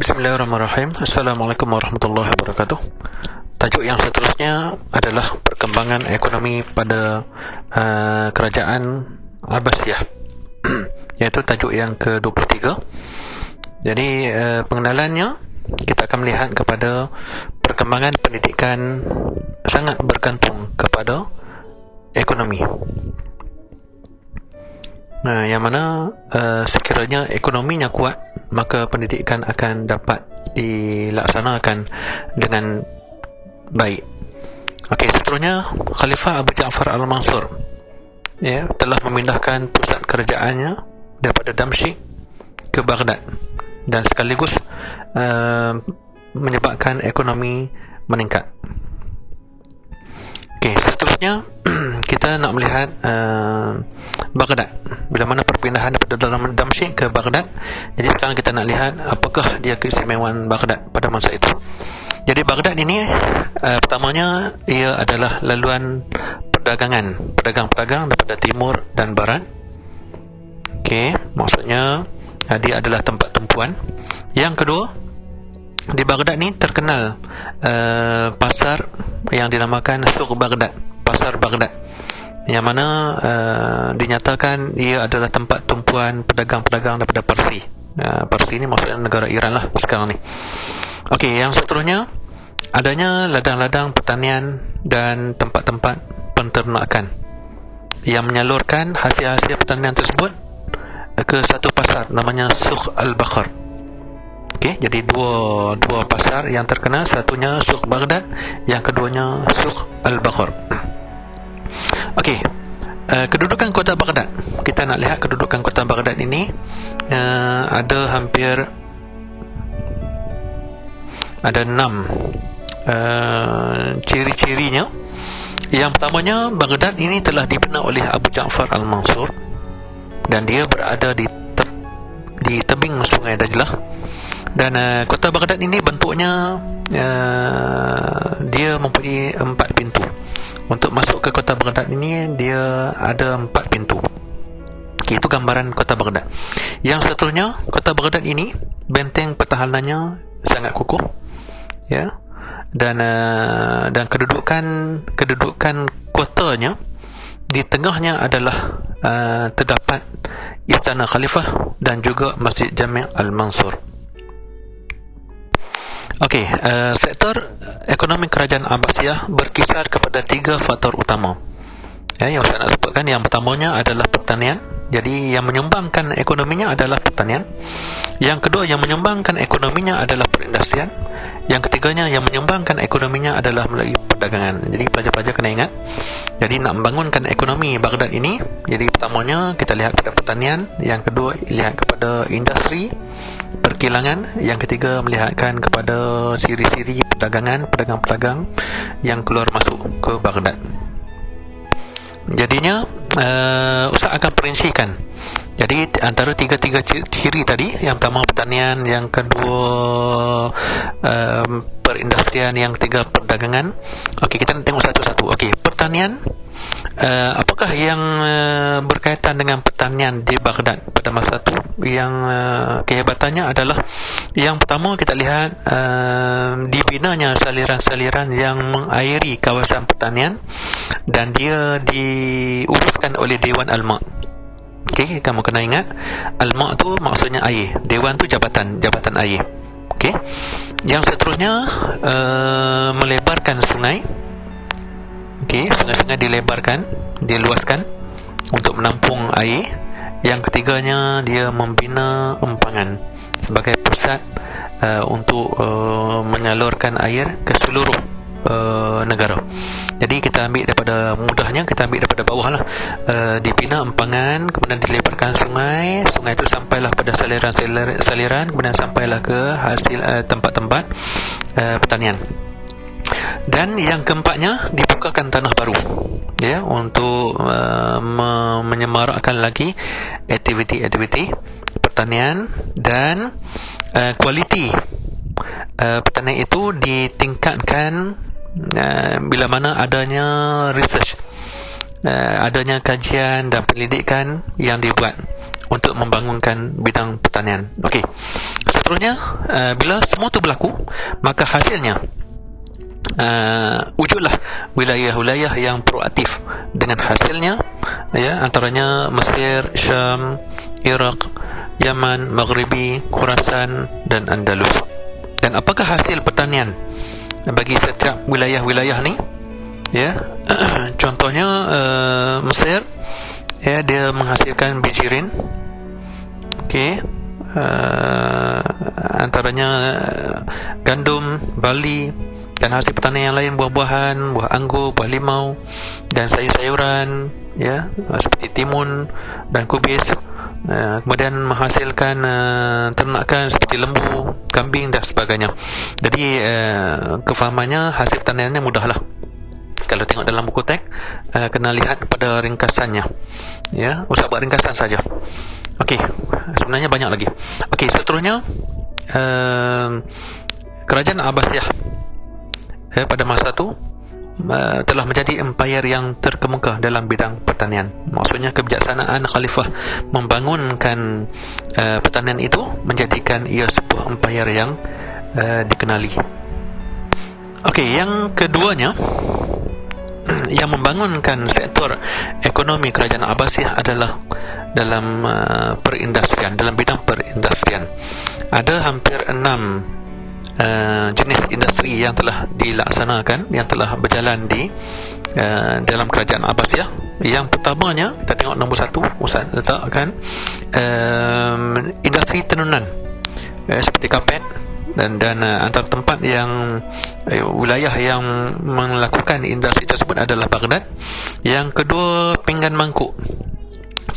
Bismillahirrahmanirrahim. Assalamualaikum warahmatullahi wabarakatuh. Tajuk yang seterusnya adalah perkembangan ekonomi pada kerajaan Abbasiyah iaitu tajuk yang ke-23. Jadi pengenalannya, kita akan melihat kepada perkembangan pendidikan sangat bergantung kepada ekonomi. Yang mana sekiranya ekonominya kuat, maka pendidikan akan dapat dilaksanakan dengan baik. Okey, seterusnya Khalifah Abu Ja'far Al-Mansur telah memindahkan pusat kerajaannya daripada Damsyik ke Baghdad dan sekaligus menyebabkan ekonomi meningkat. Okey, seterusnya kita nak melihat Baghdad, bila mana perpindahan daripada dalam Damsyik ke Baghdad. Jadi sekarang kita nak lihat apakah dia keistimewaan Baghdad pada masa itu. Jadi Baghdad ini pertamanya ia adalah laluan perdagangan, pedagang-pedagang daripada timur dan barat. Okey, maksudnya dia adalah tempat tumpuan. Yang kedua, di Baghdad ni terkenal pasar yang dinamakan Suq Baghdad, pasar Baghdad, yang mana dinyatakan ia adalah tempat tumpuan pedagang-pedagang daripada Parsi. Parsi ni maksudnya negara Iran lah sekarang ni. Okey, yang seterusnya adanya ladang-ladang pertanian dan tempat-tempat penternakan yang menyalurkan hasil-hasil pertanian tersebut ke satu pasar namanya Suq Al-Bakhr. Okey, jadi dua pasar yang terkenal, satunya Suq Baghdad, yang keduanya Suq Al-Bakhr. Okey, kedudukan kota Baghdad. Kita nak lihat kedudukan kota Baghdad ini. Ada hampir ada 6 ciri-cirinya. Yang pertamanya, Baghdad ini telah dibina oleh Abu Ja'far Al-Mansur dan dia berada di tebing sungai Dajlah. Dan kota Baghdad ini bentuknya dia mempunyai 4 pintu. Untuk masuk ke kota Baghdad ini, dia ada 4 pintu. Okay, itu gambaran kota Baghdad. Yang seterusnya, kota Baghdad ini benteng pertahanannya sangat kukuh, dan kedudukan kotanya, di tengahnya adalah terdapat istana khalifah dan juga Masjid Jami' Al-Mansur. Okey, sektor ekonomi kerajaan Abbasiyah berkisar kepada 3 faktor utama. Yang saya nak sebutkan, yang pertamanya adalah pertanian. Jadi yang menyumbangkan ekonominya adalah pertanian. Yang kedua, yang menyumbangkan ekonominya adalah perindustrian. Yang ketiganya, yang menyumbangkan ekonominya adalah melalui perdagangan. Jadi pelajar-pelajar kena ingat, jadi nak membangunkan ekonomi Baghdad ini, jadi pertamanya kita lihat kepada pertanian, yang kedua lihat kepada industri perkilangan, yang ketiga melihatkan kepada siri-siri perdagangan, pedagang-pedagang yang keluar masuk ke Baghdad. Jadinya Ustaz akan perincikan. Jadi antara tiga ciri tadi, yang pertama pertanian, yang kedua perindustrian, yang ketiga perdagangan. Okey, kita tengok satu-satu. Okey, pertanian. Apakah yang berkaitan dengan pertanian di Baghdad pada masa itu? Yang kehebatannya adalah, yang pertama kita lihat dibinanya saliran-saliran yang mengairi kawasan pertanian, dan dia diuruskan oleh Dewan Al-Ma'. Okey, kamu kena ingat, Al-Ma' tu maksudnya air, Dewan tu jabatan air. Okey, yang seterusnya melebarkan sungai. Okey, sungai-sungai diluaskan untuk menampung air. Yang ketiganya, dia membina empangan sebagai pusat untuk menyalurkan air ke seluruh negara. Jadi kita ambil daripada mudahnya, kita ambil daripada bawah lah. Dibina empangan, kemudian dilebarkan sungai itu sampailah pada saliran, kemudian sampailah ke hasil tempat-tempat pertanian. Dan yang keempatnya, dibukakan tanah baru untuk menyemarakkan lagi aktiviti-aktiviti pertanian, dan kualiti pertanian itu ditingkatkan bila mana adanya research, adanya kajian dan penyelidikan yang dibuat untuk untuk membangunkan bidang pertanian. Okey. Seterusnya, bila semua itu berlaku, maka hasilnya wujudlah wilayah-wilayah yang proaktif dengan hasilnya, ya, antaranya Mesir, Syam, Iraq, Yaman, Maghribi, Khurasan dan Andalus. Dan apakah hasil pertanian bagi setiap wilayah-wilayah ni? Ya, contohnya Mesir, ya, dia menghasilkan bijirin. Okey. Antaranya gandum, barley, dan hasil pertanian yang lain, buah-buahan, buah anggur, buah limau, dan sayur-sayuran, ya, seperti timun dan kubis. Kemudian menghasilkan ternakan seperti lembu, kambing dan sebagainya. Jadi kefahamannya hasil pertaniannya mudahlah. Kalau tengok dalam buku teks, kena lihat pada ringkasannya, ya, usah buat ringkasan saja. Okey, sebenarnya banyak lagi. Okey, seterusnya kerajaan Abbasiyah pada masa itu telah menjadi empayar yang terkemuka dalam bidang pertanian. Maksudnya kebijaksanaan khalifah membangunkan pertanian itu menjadikan ia sebuah empayar yang dikenali. Okey, yang keduanya, yang membangunkan sektor ekonomi kerajaan Abbasiyah adalah dalam perindustrian, dalam bidang perindustrian. Ada hampir 6 jenis industri yang telah dilaksanakan, yang telah berjalan di dalam kerajaan Abbasiyah. Yang pertamanya, kita tengok nombor 1, Ustaz letakkan industri tenunan, seperti kapet, dan antara tempat yang wilayah yang melakukan industri tersebut adalah Baghdad. Yang kedua, pinggan mangkuk,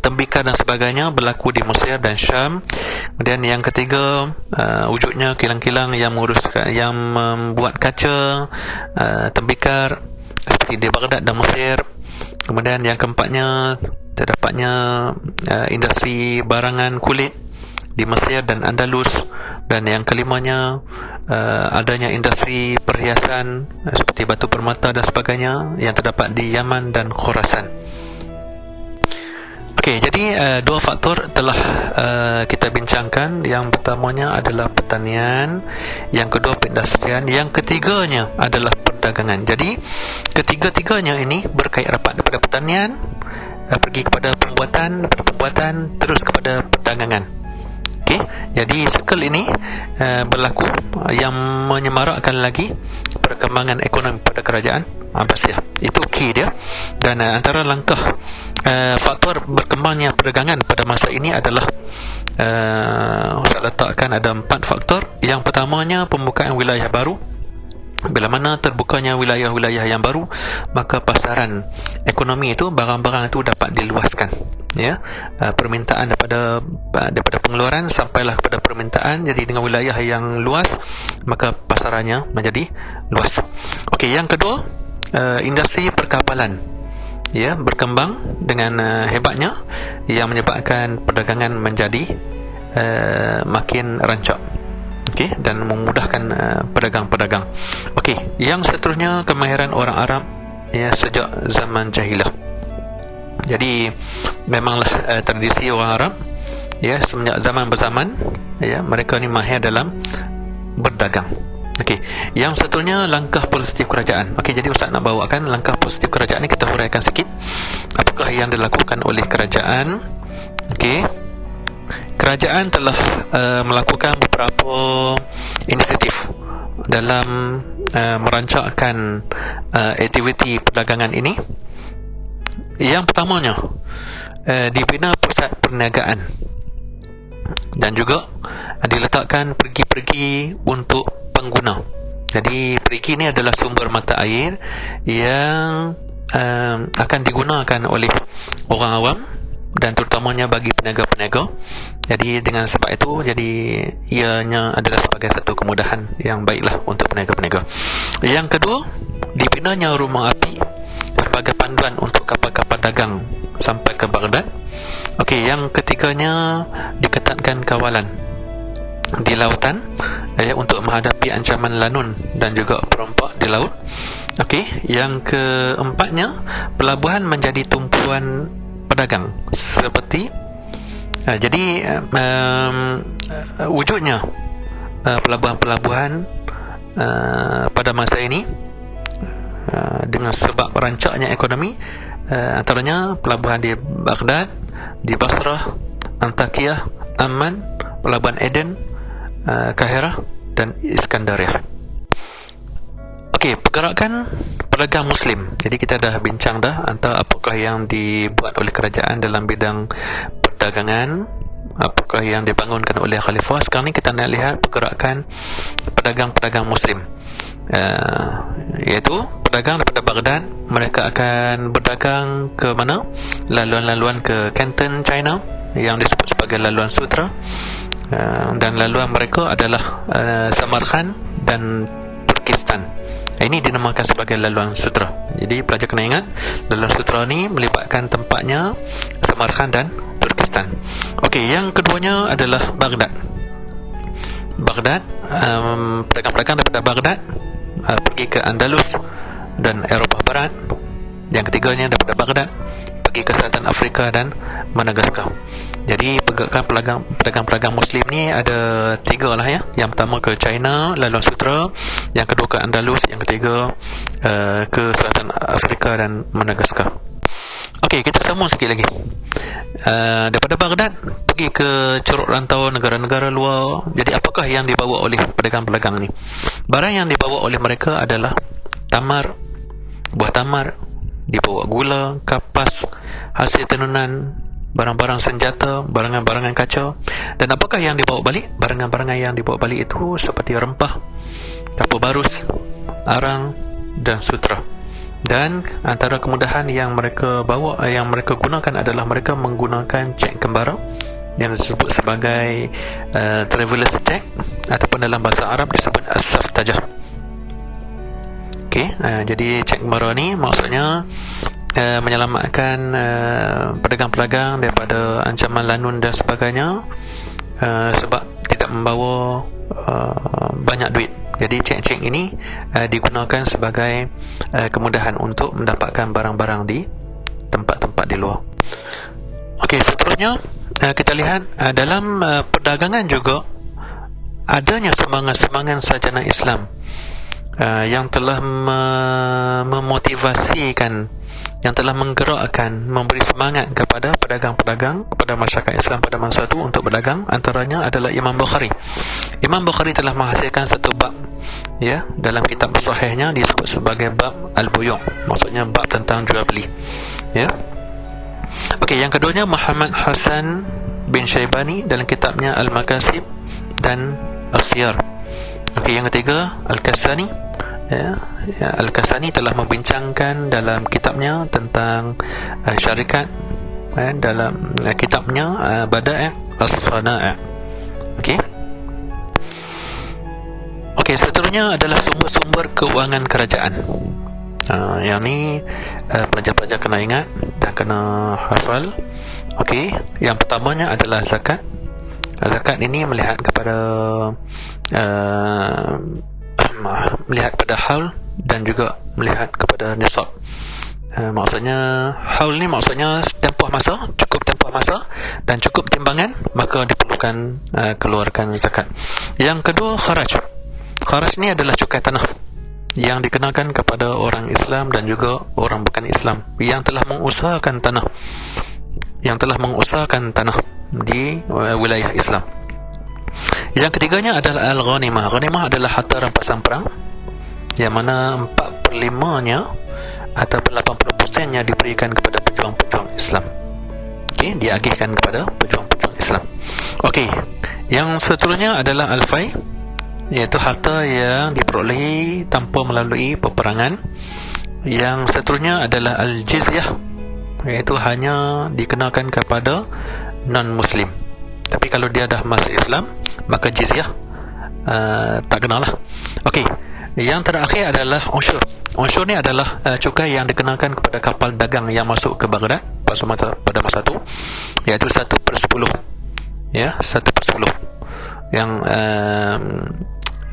tembikar dan sebagainya berlaku di Mesir dan Syam. Kemudian yang ketiga, wujudnya kilang-kilang yang membuat kaca, tembikar seperti di Baghdad dan Mesir. Kemudian yang keempatnya, terdapatnya industri barangan kulit di Mesir dan Andalus. Dan yang kelimanya, adanya industri perhiasan seperti batu permata dan sebagainya yang terdapat di Yaman dan Khurasan. Okey, jadi dua faktor telah kita bincangkan. Yang pertamanya adalah pertanian, yang kedua perindustrian, yang ketiganya adalah perdagangan. Jadi ketiga-tiganya ini berkait rapat, daripada pertanian pergi kepada pembuatan terus kepada perdagangan. Okey, jadi sikl ini berlaku yang menyemarakkan lagi perkembangan ekonomi pada kerajaan Abbasiyah. Itu key dia. Dan antara langkah faktor berkembangnya perdagangan pada masa ini adalah saya letakkan ada 4 faktor. Yang pertamanya, pembukaan wilayah baru. Bila mana terbukanya wilayah-wilayah yang baru, maka pasaran ekonomi itu, barang-barang itu dapat diluaskan, ya. Permintaan daripada pengeluaran sampailah kepada permintaan. Jadi dengan wilayah yang luas, maka pasarannya menjadi luas. Okey, yang kedua, industri perkapalan, ya, berkembang dengan hebatnya, yang menyebabkan perdagangan menjadi makin rancak. Okey, dan memudahkan pedagang-pedagang. Okey, yang seterusnya, kemahiran orang Arab, ya, sejak zaman jahilah. Jadi memanglah tradisi orang Arab, ya, semenjak zaman berzaman, ya, mereka ni mahir dalam berdagang. Okey, yang seterusnya, langkah positif kerajaan. Okey, jadi Ustaz nak bawakan langkah positif kerajaan ni, kita huraikan sikit apakah yang dilakukan oleh kerajaan. Okey, kerajaan telah melakukan beberapa inisiatif dalam merancangkan aktiviti perdagangan ini. Yang pertamanya, dibina pusat perniagaan dan juga diletakkan pergi-pergi untuk pengguna. Jadi pergi ini adalah sumber mata air yang akan digunakan oleh orang awam dan terutamanya bagi peniaga-peniaga. Jadi dengan sebab itu, jadi ianya adalah sebagai satu kemudahan yang baiklah untuk peniaga-peniaga. Yang kedua, dibinanya rumah api sebagai panduan untuk kapal-kapal dagang sampai ke Baghdad. Okey, yang ketiganya, diketatkan kawalan di lautan, untuk menghadapi ancaman lanun dan juga perompak di laut. Okey, yang keempatnya, pelabuhan menjadi tumpuan pedagang seperti Jadi wujudnya pelabuhan-pelabuhan pada masa ini dengan sebab rancaknya ekonomi, antaranya pelabuhan di Baghdad, di Basrah, Antakya, Amman, pelabuhan Aden, Kahirah dan Iskandaria. Okey, pergerakan pedagang Muslim. Jadi kita dah bincang dah antara apakah yang dibuat oleh kerajaan dalam bidang perdagangan, apakah yang dibangunkan oleh khalifah. Sekarang ni kita nak lihat pergerakan pedagang-pedagang Muslim, iaitu pedagang daripada Baghdad. Mereka akan berdagang ke mana? Laluan-laluan ke Canton, China, yang disebut sebagai laluan sutra, dan laluan mereka adalah Samarkand dan Turkistan. Ini dinamakan sebagai laluan sutra. Jadi pelajar kena ingat, laluan sutra ni melibatkan tempatnya Samarkand dan Turkistan. Okey, yang keduanya adalah Baghdad. Pedagang-pedagang daripada Baghdad pergi ke Andalus dan Eropah Barat. Yang ketiganya daripada Baghdad pergi ke Selatan Afrika dan Madagaskar. Jadi pedagang-pedagang Muslim ni ada 3 lah ya. Yang pertama ke China, laluan sutra. Yang kedua ke Andalus. Yang ketiga ke Selatan Afrika dan Madagaskar. Okey, kita sambung sikit lagi. Daripada Baghdad pergi ke Curug Rantau negara-negara luar. Jadi apakah yang dibawa oleh pedagang-pedagang ni? Barang yang dibawa oleh mereka adalah tamar, buah tamar, dibawa gula, kapas, hasil tenunan, barang-barang senjata, barangan-barangan kaca. Dan apakah yang dibawa balik? Barangan-barangan yang dibawa balik itu seperti rempah, kapur barus, arang dan sutra. Dan antara kemudahan yang mereka bawa, yang mereka gunakan adalah mereka menggunakan cek kembara yang disebut sebagai traveller's check, ataupun dalam bahasa Arab disebut as-saftajah. Okey, jadi cek kembara ni maksudnya menyelamatkan pedagang-pedagang daripada ancaman lanun dan sebagainya, sebab tidak membawa banyak duit. Jadi cek-cek ini digunakan sebagai kemudahan untuk mendapatkan barang-barang di tempat-tempat di luar. Okey, seterusnya kita lihat dalam perdagangan juga adanya semangat-semangat sarjana Islam yang telah memotivasikan, yang telah menggerakkan, memberi semangat kepada pedagang-pedagang, kepada masyarakat Islam pada masa itu untuk berdagang. Antaranya adalah Imam Bukhari. Imam Bukhari telah menghasilkan satu bab, ya, dalam kitab sahihnya disebut sebagai bab al-buyu', maksudnya bab tentang jual beli, ya. Okey, yang keduanya Muhammad Hasan bin Syaibani dalam kitabnya Al-Makasib dan Al-Siyar. Okey, yang ketiga Al-Kasani, ya, Al-Kasani telah membincangkan dalam kitabnya tentang syarikat, dalam kitabnya Bada'i' As-Sana'i'. Okey, seterusnya adalah sumber-sumber keuangan kerajaan. Yang ni pelajar-pelajar kena ingat dan kena hafal. Okey, yang pertamanya adalah zakat. Zakat ini melihat kepada haul dan juga melihat kepada nisab. Maksudnya haul ni maksudnya tempoh masa, cukup tempoh masa dan cukup timbangan, maka diperlukan keluarkan zakat. Yang kedua kharaj. Kharaj ni adalah cukai tanah yang dikenakan kepada orang Islam dan juga orang bukan Islam yang telah mengusahakan tanah di wilayah Islam. Yang ketiganya adalah al-ghanimah. Ghanimah adalah harta rampasan perang, yang mana 4/5-nya ataupun 80%-nya diberikan kepada pejuang-pejuang Islam. Okey, diagihkan kepada pejuang-pejuang Islam. Okey, yang seterusnya adalah al-fai, iaitu harta yang diperolehi tanpa melalui peperangan. Yang seterusnya adalah al-jizyah, iaitu hanya dikenakan kepada non-Muslim. Tapi kalau dia dah masuk Islam, maka jizyah tak kenalah. Okey, yang terakhir adalah usyur. Usyur ni adalah cukai yang dikenakan kepada kapal dagang yang masuk ke Baghdad pada masa itu, iaitu 1/10, ya, 1/10 yang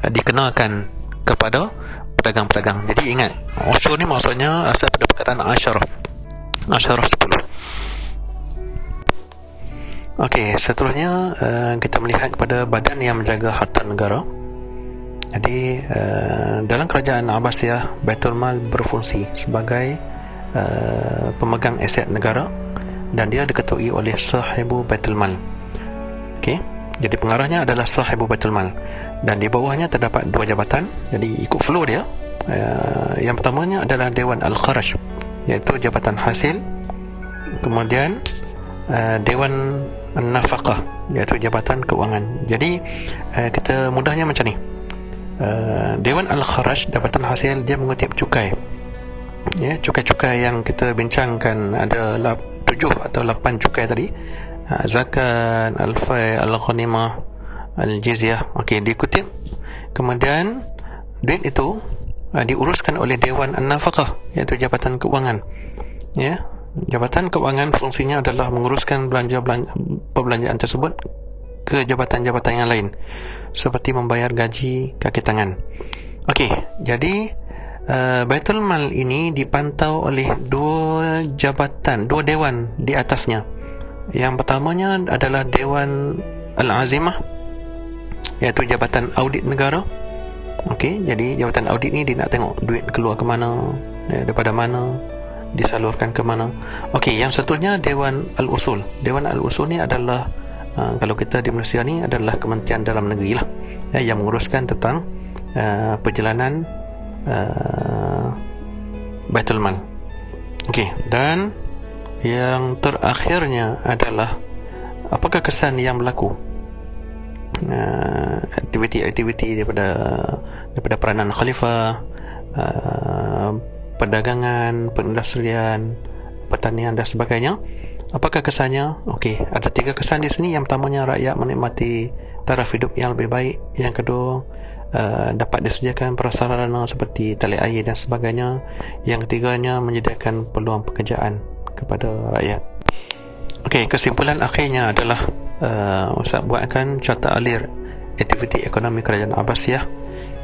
dikenakan kepada pedagang-pedagang. Jadi ingat, usyur ni maksudnya asal pada perkataan asyarah 10. Okey, seterusnya kita melihat kepada badan yang menjaga harta negara. Jadi dalam kerajaan Abbasiyah, Baitul Mal berfungsi sebagai pemegang aset negara dan dia diketuai oleh Sahibu Baitul Mal. Okey, jadi pengarahnya adalah Sahibu Baitul Mal dan di bawahnya terdapat dua jabatan. Jadi ikut flow dia, yang pertamanya adalah Dewan Al-Kharaj, iaitu jabatan hasil. Kemudian Dewan Nafaqah, iaitu jabatan keuangan. Jadi kita mudahnya macam ni. Dewan Al-Kharaj, jabatan hasil, dia mengutip cukai. Ya, cukai-cukai yang kita bincangkan ada 7 atau 8 cukai tadi. Zakat, Al-Fai, Al-Ghanimah, Al-Jizyah. Okey, dikutip. Kemudian duit itu diuruskan oleh Dewan An-Nafaqah, iaitu jabatan keuangan. Ya, jabatan keuangan fungsinya adalah menguruskan perbelanjaan tersebut ke jabatan-jabatan yang lain, seperti membayar gaji kaki tangan. Okey, jadi Baitul Mal ini dipantau oleh dua dewan di atasnya. Yang pertamanya adalah Dewan Al-Azimah, iaitu jabatan audit negara. Okey, jadi jabatan audit ni dia nak tengok duit keluar ke mana, daripada mana, disalurkan ke mana. Okey, yang seterusnya Dewan Al-Usul. Dewan Al-Usul ni adalah kalau kita di Malaysia ni adalah Kementerian Dalam Negeri lah, yang menguruskan tentang perjalanan Baitul Mal. Okey, dan yang terakhirnya adalah apakah kesan yang berlaku, aktiviti-aktiviti daripada peranan khalifah, perdagangan, perindustrian, pertanian dan sebagainya. Apakah kesannya? Okey, ada 3 kesan di sini. Yang pertamanya, rakyat menikmati taraf hidup yang lebih baik. Yang kedua, dapat disediakan prasarana seperti tali air dan sebagainya. Yang ketiganya, menyediakan peluang pekerjaan kepada rakyat. Okey, kesimpulan akhirnya adalah Ustaz buatkan carta alir aktiviti ekonomi kerajaan Abbasiyah.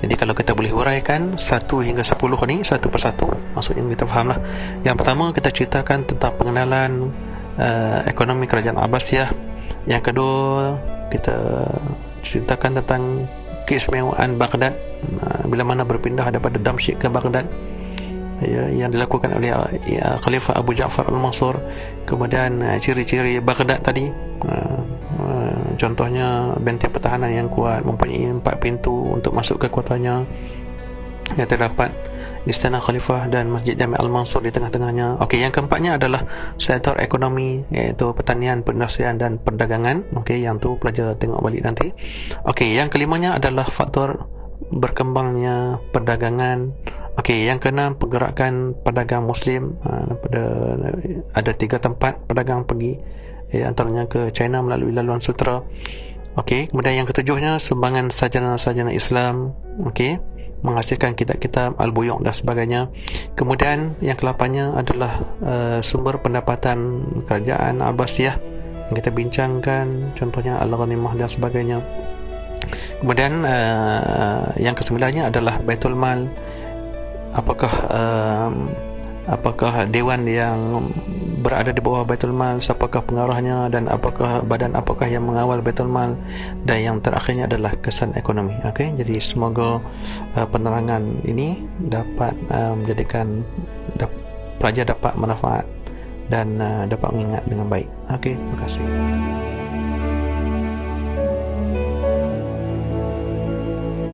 Jadi kalau kita boleh huraikan 1 hingga 10 ni satu persatu, maksudnya kita fahamlah. Yang pertama, kita ceritakan tentang pengenalan ekonomi kerajaan Abbasiyah. Yang kedua, kita ceritakan tentang keistimewaan Baghdad, bila mana berpindah daripada Damsyik ke Baghdad, yang dilakukan oleh Khalifah Abu Ja'far Al-Mansur. Kemudian ciri-ciri Baghdad tadi, contohnya benteng pertahanan yang kuat, mempunyai 4 pintu untuk masuk ke kotanya, yang terdapat Istana Khalifah dan Masjid Jami' Al-Mansur di tengah-tengahnya. Okey, yang keempatnya adalah sektor ekonomi, iaitu pertanian, perindustrian dan perdagangan. Okey, yang tu pelajar tengok balik nanti. Okey, yang kelimanya adalah faktor berkembangnya perdagangan. Okey, yang keenam, pergerakan pedagang Muslim. Ada 3 tempat pedagang pergi, antaranya ke China melalui laluan sutera. Okey, kemudian yang ketujuhnya, sumbangan sarjana-sarjana Islam. Okey, menghasilkan kitab-kitab Al-Buyuk dan sebagainya. Kemudian yang ke-8nya adalah sumber pendapatan kerajaan Abbasiyah yang kita bincangkan, contohnya Al-Ghanimah dan sebagainya. Kemudian yang ke-9nya adalah Baitul Mal. Apakah dewan yang berada di bawah Baitul Mal, siapakah pengarahnya, dan apakah yang mengawal Baitul Mal, dan yang terakhirnya adalah kesan ekonomi. Okey, jadi semoga penerangan ini dapat menjadikan pelajar dapat manfaat dan dapat mengingat dengan baik. Okey, terima kasih.